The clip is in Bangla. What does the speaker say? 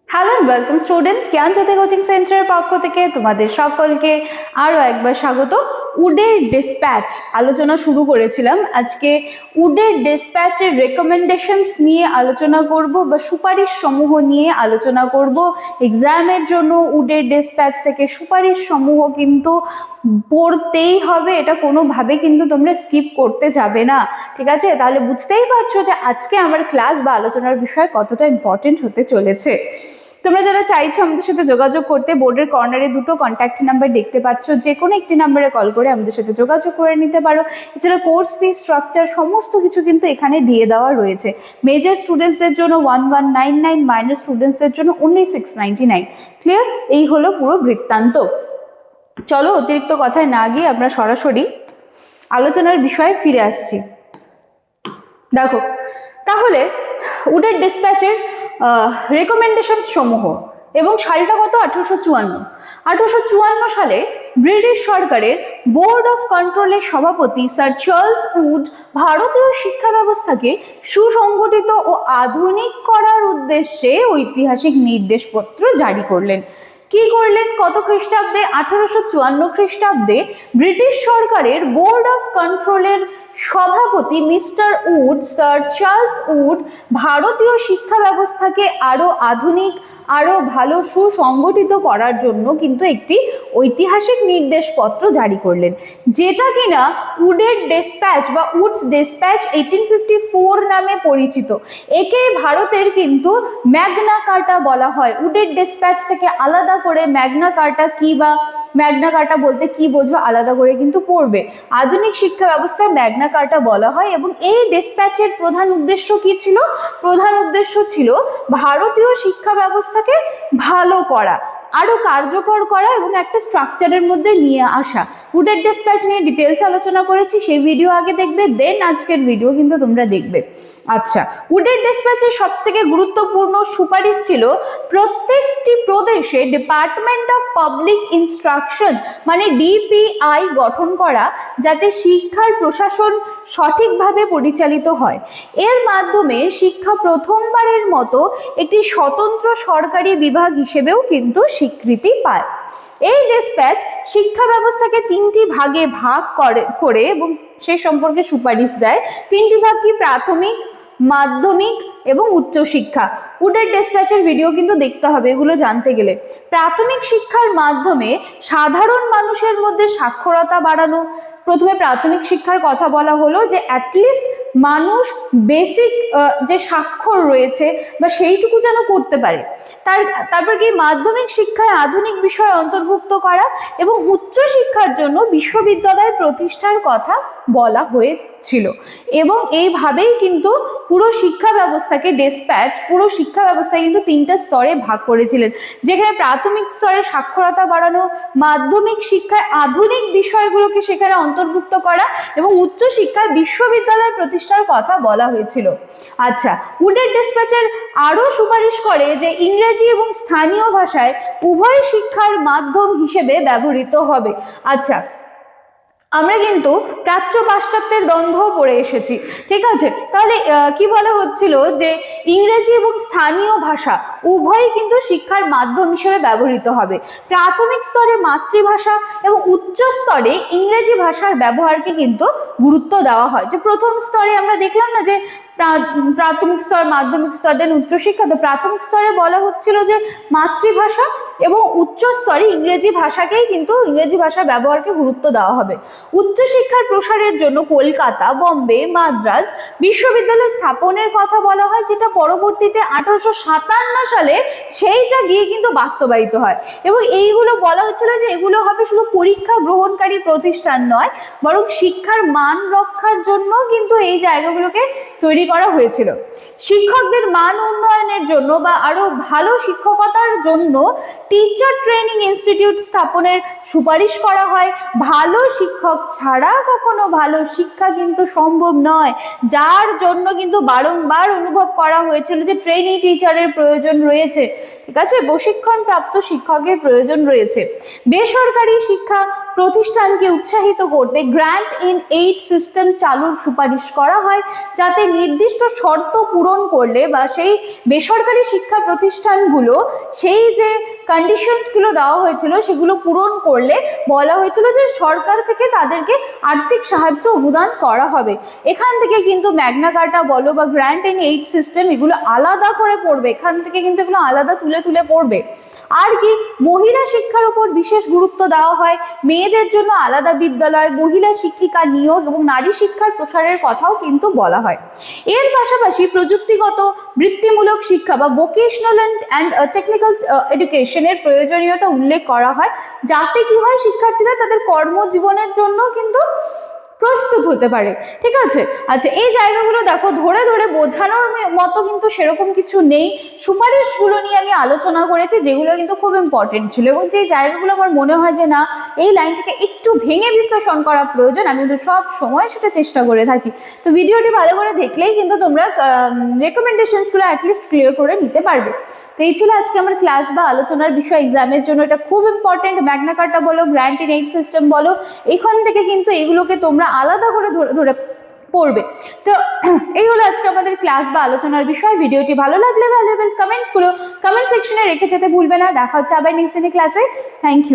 হ্যালো ওয়েলকাম স্টুডেন্টস, জ্ঞানজ্যোতি কোচিং সেন্টারের পক্ষ থেকে তোমাদের সকলকে আরও একবার স্বাগত। উডের ডিসপ্যাচ আলোচনা শুরু করেছিলাম। আজকে উডের ডিসপ্যাচের রেকমেন্ডেশনস নিয়ে আলোচনা করব বা সুপারিশ সমূহ নিয়ে আলোচনা করব। এক্সামের জন্য উডের ডিসপ্যাচ থেকে সুপারিশ সমূহ কিন্তু পড়তেই হবে, এটা কোনোভাবে কিন্তু তোমরা স্কিপ করতে যাবে না, ঠিক আছে? তাহলে বুঝতেই পারছো যে আজকে আমার ক্লাস বা আলোচনার বিষয় কতটা ইম্পর্টেন্ট হতে চলেছে। তোমরা যারা চাইছো আমাদের সাথে যোগাযোগ করতে, বোর্ডের কর্নারে দুটো কন্ট্যাক্ট নাম্বার দেখতে পাচ্ছ, যে কোনো একটি নাম্বারে কল করে আমাদের সাথে যোগাযোগ করে নিতে পারো। এছাড়া কোর্স ফি স্ট্রাকচার সমস্ত কিছু কিন্তু এখানে দিয়ে দেওয়া রয়েছে। মেজর স্টুডেন্টসদের জন্য 1199, মাইনর স্টুডেন্টসদের জন্য only 699। ক্লিয়ার? এই হলো পুরো বৃত্তান্ত। চলো অতিরিক্ত কথায় না গিয়ে আমরা সরাসরি আলোচনার বিষয়ে ফিরে আসছি। দেখো তাহলে উডের ডিসপ্যাচের রেকমেন্ডেশন সমূহ এবং সালটা কত? 1854 সালে ব্রিটিশ সরকারের বোর্ড অফ কন্ট্রোলের সভাপতি স্যার চার্লস উড ভারতীয় শিক্ষা ব্যবস্থাকে সুসংগঠিত ও আধুনিক করার উদ্দেশ্যে ঐতিহাসিক নির্দেশপত্র জারি করলেন। কি করলেন? কত খ্রিস্টাব্দে? 1854 খ্রিস্টাব্দে ব্রিটিশ সরকারের বোর্ড অফ কন্ট্রোলের সভাপতি Mister Wood, Sir Charles Wood, ভারতীয় শিক্ষা ব্যবস্থাকে আরো আধুনিক, আরো ভালো সুসংগঠিত করার জন্য কিন্তু একটি ঐতিহাসিক নির্দেশপত্র জারি করলেন, যেটা কিনা উডের ডিসপ্যাচ বা উডস ডিসপ্যাচ 1854 নামে পরিচিত। একে ভারতের কিন্তু ম্যাগনা কার্টা বলা হয়। উডের ডিসপ্যাচ থেকে আলাদা করে ম্যাগনা কার্টা কি বা ম্যাগনা কার্টা বলতে কি বোঝো আলাদা করে কিন্তু পড়বে। আধুনিক শিক্ষা ব্যবস্থায় ম্যাগনা কার্টা বলা হয়। এবং এই ডিসপ্যাচের প্রধান উদ্দেশ্য কি ছিল? প্রধান উদ্দেশ্য ছিল ভারতীয় শিক্ষা ব্যবস্থাকে ভালো করা, আরো কার্যকর করা এবং একটা স্ট্রাকচারের মধ্যে নিয়ে আসা। উডের ডিসপ্যাচ নিয়ে ডিটেলস আলোচনা করেছি, সেই ভিডিও আগে দেখবে, দেন আজকের ভিডিও কিন্তু তোমরা দেখবে। আচ্ছা, উডের ডিসপ্যাচের সব থেকে গুরুত্বপূর্ণ সুপারিশ ছিল প্রত্যেকটি প্রদেশে ডিপার্টমেন্ট অফ পাবলিক ইনস্ট্রাকশন মানে ডিপিআই গঠন করা, যাতে শিক্ষার প্রশাসন সঠিকভাবে পরিচালিত হয়। এর মাধ্যমে শিক্ষা প্রথমবারের মতো একটি স্বতন্ত্র সরকারি বিভাগ হিসেবেও কিন্তু স্বীকৃতি পায়। এই ডিসপ্যাচ শিক্ষা ব্যবস্থাকে তিনটি ভাগে ভাগ করে এবং সে সম্পর্কে সুপারিশ দেয়। তিনটি ভাগ কি? প্রাথমিক, মাধ্যমিক এবং উচ্চশিক্ষা। উডের ডিসপ্যাচের ভিডিও কিন্তু দেখতে হবে এগুলো জানতে গেলে। প্রাথমিক শিক্ষার মাধ্যমে সাধারণ মানুষের মধ্যে সাক্ষরতা বাড়ানো। প্রথমে প্রাথমিক শিক্ষার কথা বলা হলো যে অ্যাটলিস্ট মানুষ বেসিক যে স্বাক্ষর রয়েছে বা সেইটুকু যেন করতে পারে। তারপর কি? মাধ্যমিক শিক্ষায় আধুনিক বিষয় অন্তর্ভুক্ত করা এবং উচ্চ শিক্ষার জন্য বিশ্ববিদ্যালয় প্রতিষ্ঠার কথা বলা হয়েছিল। এবং এইভাবেই কিন্তু পুরো শিক্ষা ব্যবস্থাকে ডিসপ্যাচ পুরো শিক্ষা ব্যবস্থায় কিন্তু তিনটা স্তরে ভাগ করেছিলেন, যেখানে প্রাথমিক স্তরে সাক্ষরতা বাড়ানো, মাধ্যমিক শিক্ষায় আধুনিক বিষয়গুলোকে সেখানে অন্তর্ভুক্ত করা এবং উচ্চ শিক্ষায় বিশ্ববিদ্যালয় প্রতিষ্ঠার কথা বলা হয়েছিল। আচ্ছা, উডের ডিসপ্যাচের আরো সুপারিশ করে যে ইংরেজি এবং স্থানীয় ভাষায় উভয় শিক্ষার মাধ্যম হিসেবে ব্যবহৃত হবে। আচ্ছা, আমরা কিন্তু প্রাচ্য পাশ্চাত্যের দ্বন্দ্ব পড়ে এসেছি, ঠিক আছে? তাহলে কি বলা হচ্ছিল যে ইংরেজি এবং স্থানীয় ভাষা উভয়ই কিন্তু শিক্ষার মাধ্যম হিসেবে ব্যবহৃত হবে। প্রাথমিক স্তরে মাতৃভাষা এবং উচ্চ স্তরে ইংরেজি ভাষার ব্যবহারকে কিন্তু গুরুত্ব দেওয়া হয়। যে প্রথম স্তরে আমরা দেখলাম না যে প্রাথমিক স্তর, মাধ্যমিক স্তর, দেন উচ্চশিক্ষা। তো প্রাথমিক স্তরে বলা হচ্ছিল যে মাতৃভাষা এবং উচ্চ স্তরে ইংরেজি ভাষাকেই কিন্তু ইংরেজি ভাষার ব্যবহারকে গুরুত্ব দেওয়া হবে। উচ্চশিক্ষার প্রসারের জন্য কলকাতা, বম্বে, মাদ্রাজ বিশ্ববিদ্যালয় স্থাপনের কথা বলা হয়, যেটা পরবর্তীতে 1857 সালে সেইটা গিয়ে কিন্তু বাস্তবায়িত হয়। এবং এইগুলো বলা হচ্ছিল যে এগুলো হবে শুধু পরীক্ষা গ্রহণকারী প্রতিষ্ঠান নয়, বরং শিক্ষার মান রক্ষার জন্য কিন্তু এই জায়গাগুলোকে তৈরি করা হয়েছিল। শিক্ষকদের মান উন্নয়নের জন্য বা আরো ভালো শিক্ষকতার জন্য টিচার ট্রেনিং ইনস্টিটিউট স্থাপনের সুপারিশ করা হয়। ভালো শিক্ষক ছাড়া কখনো ভালো শিক্ষা কিন্তু সম্ভব নয়, যার জন্য কিন্তু বারংবার অনুভব করা হয়েছিল যে ট্রেনি টিচারের প্রয়োজন রয়েছে, ঠিক আছে? প্রশিক্ষণ প্রাপ্ত শিক্ষকের প্রয়োজন রয়েছে। বেসরকারি শিক্ষা প্রতিষ্ঠানকে উৎসাহিত করতে গ্র্যান্ট ইন এইড সিস্টেম চালুর সুপারিশ করা হয়, যাতে নির্দিষ্ট শর্ত পূরণ করলে বা সেই বেসরকারি শিক্ষা প্রতিষ্ঠানগুলো সেই যে কন্ডিশনসগুলো দেওয়া হয়েছিল সেগুলো পূরণ করলে বলা হয়েছিল যে সরকার থেকে তাদেরকে আর্থিক সাহায্য অনুদান করা হবে। এখান থেকে কিন্তু ম্যাগনা কার্টা বলো বা গ্র্যান্ট এন্ড এইড সিস্টেম এগুলো আলাদা করে পড়বে, এখান থেকে কিন্তু এগুলো আলাদা তুলে তুলে পড়বে। আর কি মহিলা শিক্ষার উপর বিশেষ গুরুত্ব দেওয়া হয়, মেয়েদের জন্য আলাদা বিদ্যালয়, মহিলা শিক্ষিকা নিয়োগ এবং নারী শিক্ষার প্রসারের কথাও কিন্তু বলা হয়। এর পাশাপাশি প্রযুক্তিগত বৃত্তিমূলক শিক্ষা বা ভোকেশনাল অ্যান্ড টেকনিক্যাল এডুকেশনের প্রয়োজনীয়তা উল্লেখ করা হয়, যাতে কি হয় শিক্ষার্থীরা তাদের কর্মজীবনের জন্য কিন্তু প্রস্তুত হতে পারে। ঠিক আছে, আচ্ছা এই জায়গাগুলো দেখো ধরে ধরে বোঝানোর মতো কিন্তু সেরকম কিছু নেই, সুপারিশগুলো নিয়ে আমি আলোচনা করেছি যেগুলো কিন্তু খুব ইম্পর্টেন্ট ছিল, এবং যে জায়গাগুলো আমার মনে হয় যে না এই লাইনটাকে একটু ভেঙে বিশ্লেষণ করা প্রয়োজন, আমি কিন্তু সব সময় সেটা চেষ্টা করে থাকি। তো ভিডিওটি ভালো করে দেখলেই কিন্তু তোমরা রেকমেন্ডেশনসগুলো অ্যাটলিস্ট ক্লিয়ার করে নিতে পারবে। তো এই ছিল আজকে আমার ক্লাস বা আলোচনার বিষয়, এক্সামের জন্য এটা খুব ইম্পর্টেন্ট। ম্যাগনা কার্টা বলো, গ্র্যান্ট এন্ড এইড সিস্টেম বলো, এখান থেকে কিন্তু এগুলোকে তোমরা আলাদা করে ধরে ধরে পড়বে। তো এই হলো আজকে আমাদের ক্লাস বা আলোচনার বিষয়। ভিডিওটি ভালো লাগলে ভ্যালুয়েবল কমেন্টসগুলো কমেন্ট সেকশনে রেখে যেতে ভুলবে না। দেখা হচ্ছে আবার নেক্সট ক্লাসে। Thank you.